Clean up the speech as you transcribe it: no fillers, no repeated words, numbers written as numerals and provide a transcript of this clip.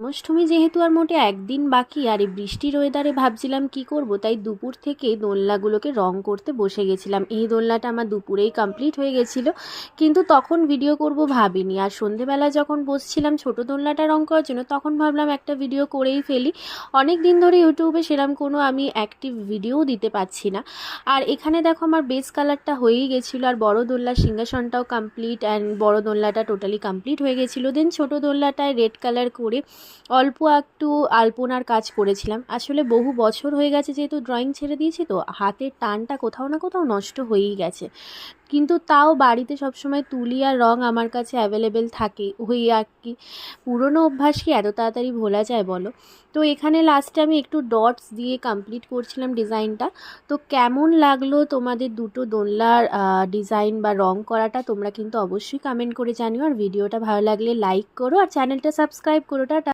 জন্মাষ্টমী যেহেতু আর মোটে একদিন বাকি, আর এই বৃষ্টির ওয়েদারে ভাবছিলাম কি করব, তাই দুপুর থেকে দোলনাগুলোকে রং করতে বসে গেছিলাম। এই দোলনাটা আমার দুপুরেই কমপ্লিট হয়ে গেছিলো, কিন্তু তখন ভিডিও করব ভাবিনি। আর সন্ধেবেলা যখন বসছিলাম ছোট দোলনাটা রং করার জন্য, তখন ভাবলাম একটা ভিডিও করেই ফেলি। অনেক দিন ধরে ইউটিউবে সেরকম কোনো আমি অ্যাক্টিভ ভিডিও দিতে পারছি না। আর এখানে দেখো আমার বেস কালারটা হয়েই গেছিলো, আর বড় দোলনার সিংহাসনটাও কমপ্লিট, অ্যান্ড বড় দোলনাটা টোটালি কমপ্লিট হয়ে গেছিলো। দেন ছোট দোলনাটায় রেড কালার করে অল্প একটু আলপনার কাজ করেছিলাম। আসলে বহু বছর হয়ে গেছে যেহেতু ড্রয়িং ছেড়ে দিয়েছি, তো হাতের টানটা কোথাও না কোথাও নষ্ট হয়েই গেছে। কিন্তু তাও বাড়িতে সবসময় তুলি আর রং আমার কাছে অ্যাভেলেবেল থাকে, ওই আর কি। পুরনো অভ্যাস কি এত তাড়াতাড়ি ভোলা যায় বলো? তো এখানে লাস্টে আমি একটু ডটস দিয়ে কমপ্লিট করছিলাম ডিজাইনটা। তো কেমন লাগলো তোমাদের দুটো দোলনার ডিজাইন বা রং করাটা, তোমরা কিন্তু অবশ্যই কমেন্ট করে জানিও। আর ভিডিওটা ভালো লাগলে লাইক করো, আর চ্যানেলটা সাবস্ক্রাইব করো। টাটা।